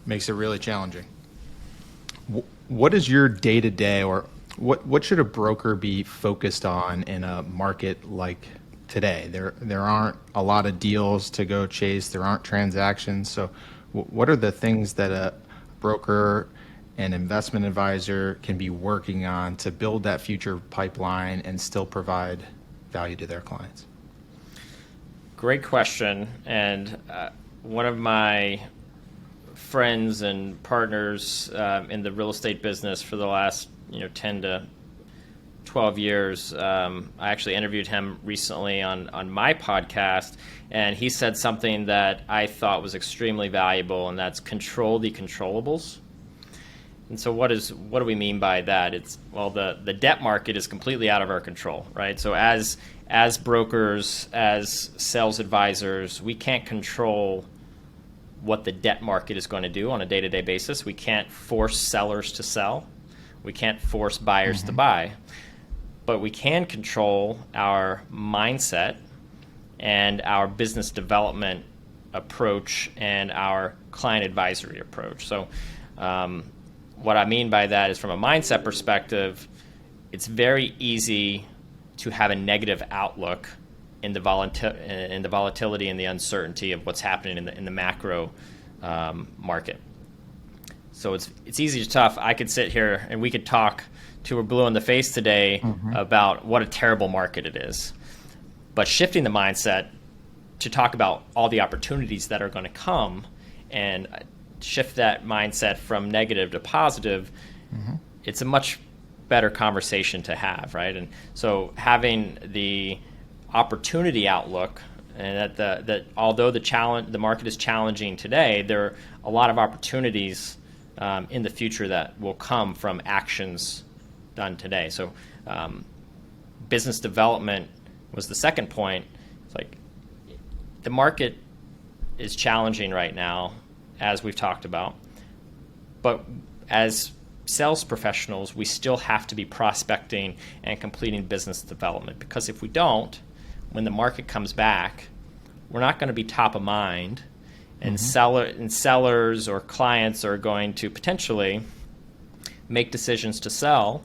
Makes it really challenging. What is your day-to-day, or what should a broker be focused on in a market like today? There aren't a lot of deals to go chase. There aren't transactions. So what are the things that a broker and investment advisor can be working on to build that future pipeline and still provide value to their clients? Great question. And one of my friends and partners in the real estate business for the last 10 to 12 years, I actually interviewed him recently on my podcast, and he said something that I thought was extremely valuable, and that's control the controllables. And so what do we mean by that? It's, well, the debt market is completely out of our control, right? So as brokers, as sales advisors, we can't control what the debt market is going to do on a day-to-day basis. We can't force sellers to sell. We can't force buyers to buy. But we can control our mindset and our business development approach and our client advisory approach. So what I mean by that is, from a mindset perspective, it's very easy to have a negative outlook in the volatility and the uncertainty of what's happening in the macro market. So it's easy to tough. I could sit here and we could talk till we're blue in the face today about what a terrible market it is. But shifting the mindset to talk about all the opportunities that are going to come and shift that mindset from negative to positive, it's a much better conversation to have, right? And so having the opportunity outlook, and that although the market is challenging today, there are a lot of opportunities in the future that will come from actions done today. So business development was the second point. It's like the market is challenging right now, as we've talked about, but as sales professionals, we still have to be prospecting and completing business development, because if we don't, when the market comes back, we're not going to be top of mind, and sellers or clients are going to potentially make decisions to sell,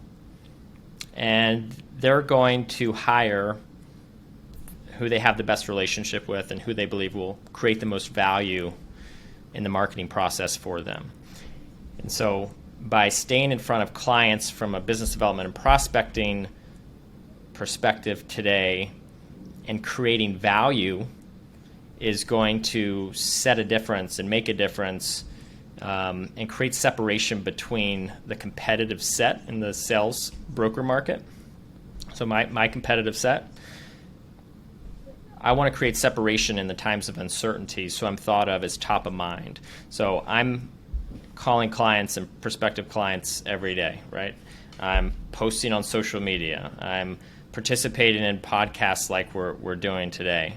and they're going to hire who they have the best relationship with and who they believe will create the most value in the marketing process for them. And so by staying in front of clients from a business development and prospecting perspective today and creating value is going to set a difference and make a difference and create separation between the competitive set in the sales broker market. So my competitive set, I want to create separation in the times of uncertainty, so I'm thought of as top of mind. So I'm calling clients and prospective clients every day, right? I'm posting on social media. I'm participating in podcasts like we're doing today,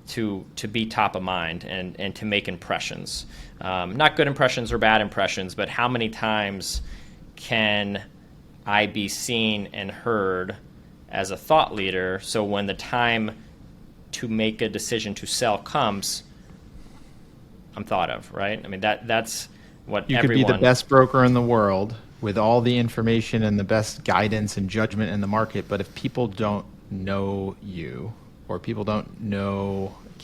to be top of mind and to make impressions. Not good impressions or bad impressions, but how many times can I be seen and heard as a thought leader, so when the time to make a decision to sell comes, I'm thought of, right? I mean, that's what You could be the best broker in the world with all the information and the best guidance and judgment in the market, but if people don't know you, or people don't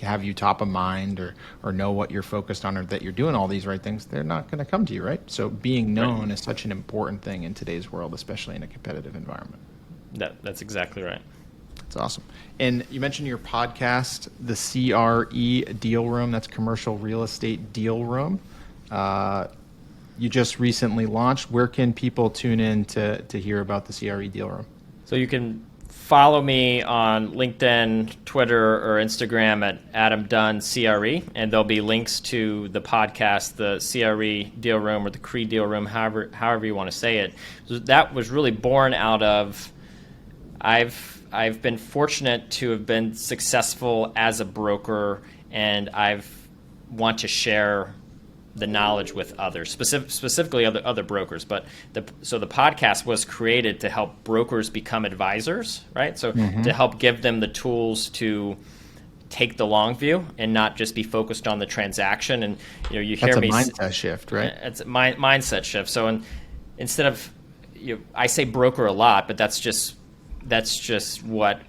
have you top of mind, or know what you're focused on, or that you're doing all these right things, they're not going to come to you, right? So being known is such an important thing in today's world, especially in a competitive environment. That's exactly right. That's awesome. And you mentioned your podcast, the CRE Deal Room. That's Commercial Real Estate Deal Room. You just recently launched. Where can people tune in to hear about the CRE Deal Room? So you can follow me on LinkedIn, Twitter, or Instagram at Adam Dunn CRE, and there'll be links to the podcast, the CRE Deal Room, or the CRE Deal Room, however you want to say it. So that was really born out of I've been fortunate to have been successful as a broker, and want to share the knowledge with others, specifically other brokers. But so the podcast was created to help brokers become advisors, right? So to help give them the tools to take the long view and not just be focused on the transaction. And you hear me. That's a mindset shift, right? It's a mindset shift. So instead of I say broker a lot, but that's just what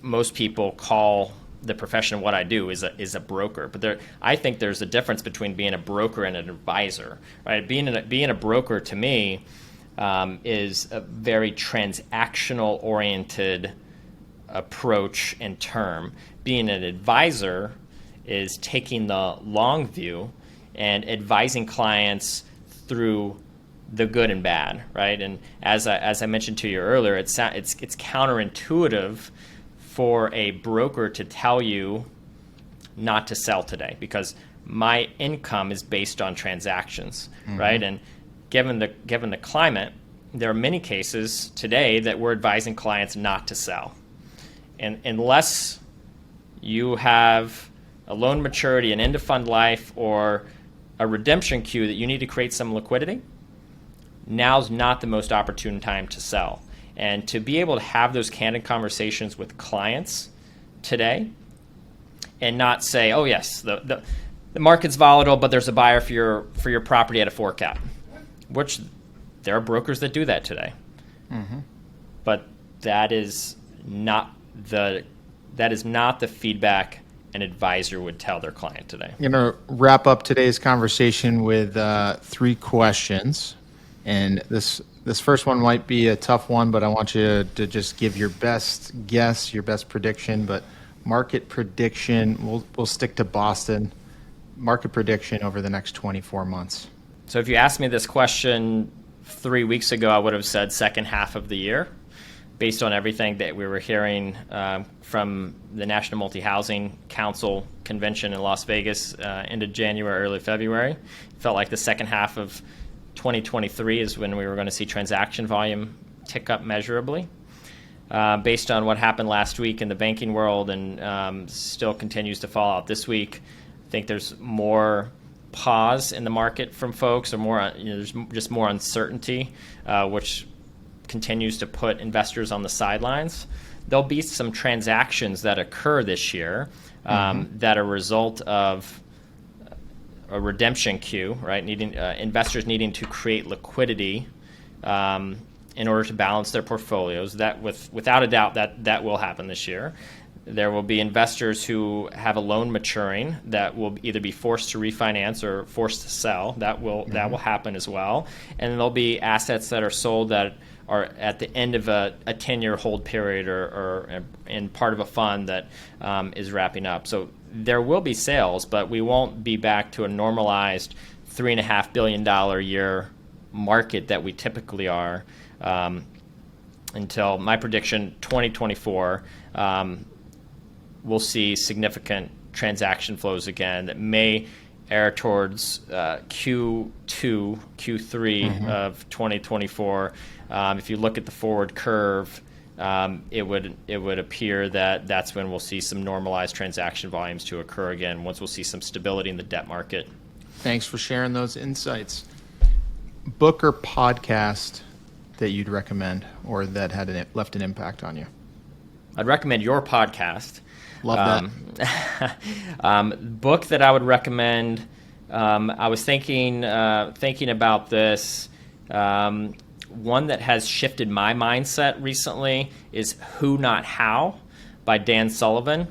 most people call the profession of what I do is a broker. But I think there's a difference between being a broker and an advisor, right? Being a broker to me is a very transactional oriented approach and term. Being an advisor is taking the long view and advising clients through the good and bad, right? And as I mentioned to you earlier, it's counterintuitive for a broker to tell you not to sell today because my income is based on transactions, right? And given the climate, there are many cases today that we're advising clients not to sell, and unless you have a loan maturity, an end of fund life, or a redemption queue that you need to create some liquidity, now's not the most opportune time to sell. And to be able to have those candid conversations with clients today and not say, oh yes, the market's volatile, but there's a buyer for your property at a 4 cap, which there are brokers that do that today. But that is not the feedback an advisor would tell their client today. I'm going to wrap up today's conversation with 3 questions. And this first one might be a tough one, but I want you to just give your best guess, your best prediction. But market prediction, we'll stick to Boston. Market prediction over the next 24 months. So if you asked me this question 3 weeks ago, I would have said second half of the year, based on everything that we were hearing from the National Multi-Housing Council convention in Las Vegas into January, early February. It felt like the second half of 2023 is when we were going to see transaction volume tick up measurably. Based on what happened last week in the banking world and still continues to fall out this week, I think there's more pause in the market from folks, or more, there's just more uncertainty, which continues to put investors on the sidelines. There'll be some transactions that occur this year that are a result of a redemption queue, right? Investors needing to create liquidity in order to balance their portfolios. That without a doubt that will happen this year. There will be investors who have a loan maturing that will either be forced to refinance or forced to sell. That will happen as well. And there'll be assets that are sold that are at the end of a 10-year hold period or in part of a fund that is wrapping up. So there will be sales, but we won't be back to a normalized $3.5 billion a year market that we typically are until, my prediction, 2024, we'll see significant transaction flows again that may err towards Q2, Q3 of 2024. If you look at the forward curve, it would appear that that's when we'll see some normalized transaction volumes to occur again, once we'll see some stability in the debt market. Thanks for sharing those insights. Book or podcast that you'd recommend or that had left an impact on you? I'd recommend your podcast. Love that. Book that I would recommend, I was thinking about this. One that has shifted my mindset recently is Who Not How by Dan Sullivan.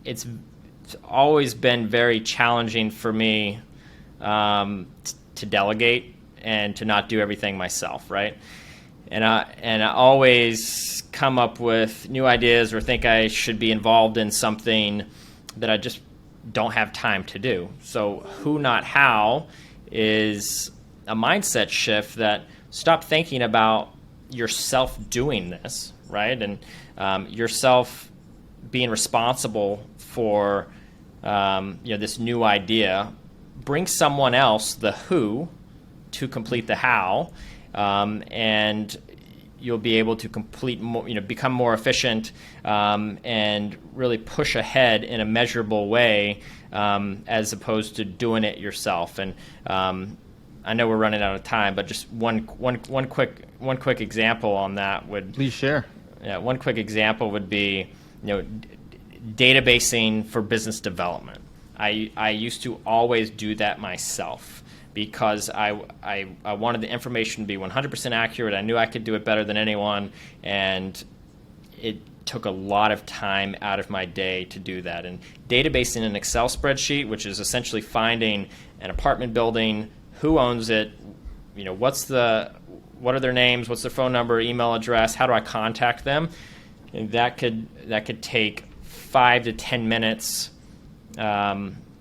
It's always been very challenging for me to delegate and to not do everything myself, right? And I always come up with new ideas or think I should be involved in something that I just don't have time to do. So Who Not How is a mindset shift that stop thinking about yourself doing this, right? And yourself being responsible for this new idea. Bring someone else, the who, to complete the how. And you'll be able to become more efficient and really push ahead in a measurable way as opposed to doing it yourself. And I know we're running out of time, but just one quick example on that would. Please share. Yeah, one quick example would be databasing for business development. I used to always do that myself, because I wanted the information to be 100% accurate. I knew I could do it better than anyone, and it took a lot of time out of my day to do that. And databasing an Excel spreadsheet, which is essentially finding an apartment building, who owns it, what are their names, what's their phone number, email address, how do I contact them? And that could take 5 to 10 minutes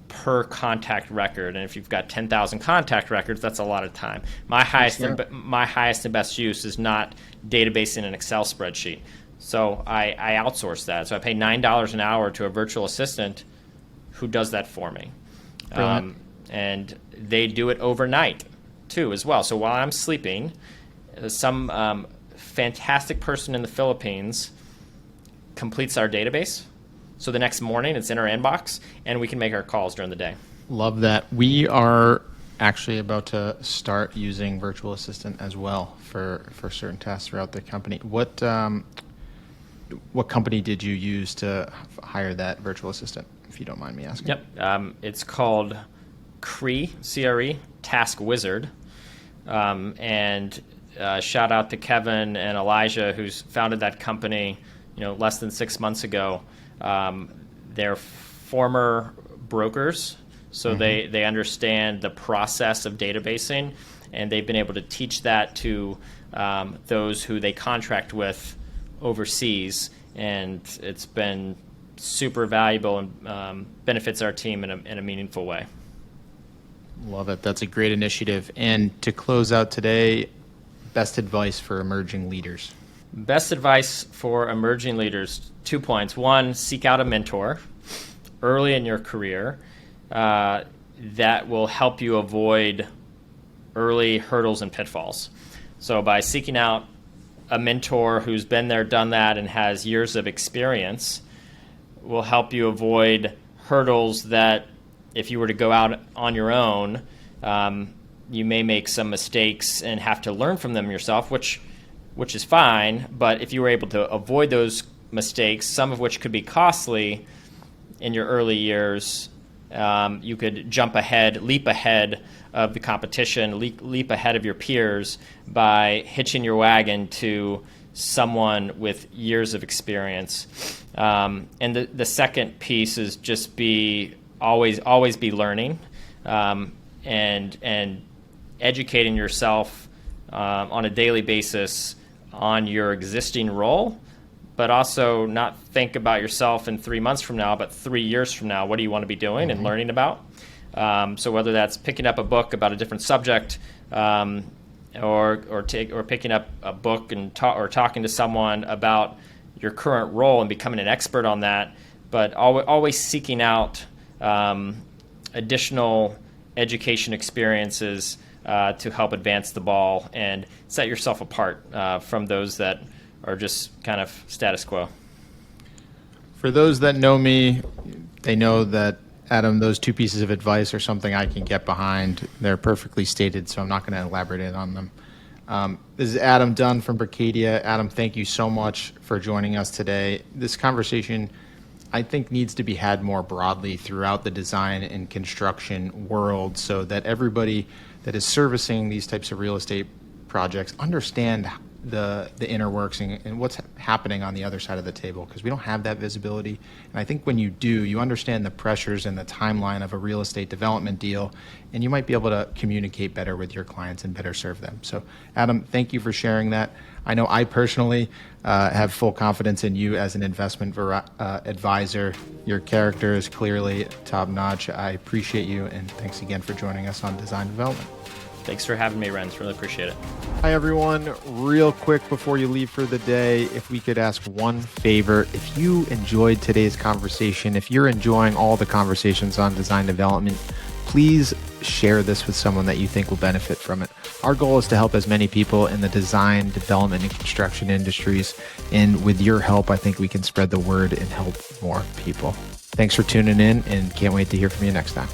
per contact record, and if you've got 10,000 contact records, that's a lot of time. My highest and best use is not databasing an Excel spreadsheet, so I outsource that. So I pay $9 an hour to a virtual assistant who does that for me, and they do it overnight too as well. So while I'm sleeping, some fantastic person in the Philippines completes our database. So the next morning, it's in our inbox, and we can make our calls during the day. Love that. We are actually about to start using Virtual Assistant as well for certain tasks throughout the company. What company did you use to hire that Virtual Assistant, if you don't mind me asking? Yep. It's called CRE, Task Wizard. And shout out to Kevin and Elijah, who's founded that company less than 6 months ago. They're former brokers, so they understand the process of databasing, and they've been able to teach that to those who they contract with overseas, and it's been super valuable and benefits our team in a meaningful way. Love it. That's a great initiative. And to close out today, best advice for emerging leaders. Best advice for emerging leaders, 2 points. One, seek out a mentor early in your career that will help you avoid early hurdles and pitfalls. So by seeking out a mentor who's been there, done that, and has years of experience, will help you avoid hurdles that if you were to go out on your own, you may make some mistakes and have to learn from them yourself, which is fine, but if you were able to avoid those mistakes, some of which could be costly in your early years, you could leap ahead of the competition, leap ahead of your peers by hitching your wagon to someone with years of experience. And the second piece is just always be learning and educating yourself on a daily basis on your existing role, but also not think about yourself in 3 months from now, but 3 years from now. What do you want to be doing and learning about? So whether that's picking up a book about a different subject, or picking up a book and talking to someone about your current role and becoming an expert on that, but always seeking out additional education experiences to help advance the ball and set yourself apart from those that or just kind of status quo. For those that know me, they know that, Adam, those two pieces of advice are something I can get behind. They're perfectly stated, so I'm not going to elaborate on them. This is Adam Dunn from Berkadia. Adam, thank you so much for joining us today. This conversation, I think, needs to be had more broadly throughout the design and construction world so that everybody that is servicing these types of real estate projects understand the inner works and what's happening on the other side of the table, because we don't have that visibility. And I think when you do, you understand the pressures and the timeline of a real estate development deal, and you might be able to communicate better with your clients and better serve them. So, Adam, thank you for sharing that. I know I personally have full confidence in you as an investment advisor. Your character is clearly top-notch. I appreciate you, and thanks again for joining us on Design Development. Thanks for having me, Rens. Really appreciate it. Hi, everyone. Real quick before you leave for the day, if we could ask one favor. If you enjoyed today's conversation, if you're enjoying all the conversations on design development, please share this with someone that you think will benefit from it. Our goal is to help as many people in the design, development, and construction industries. And with your help, I think we can spread the word and help more people. Thanks for tuning in, and can't wait to hear from you next time.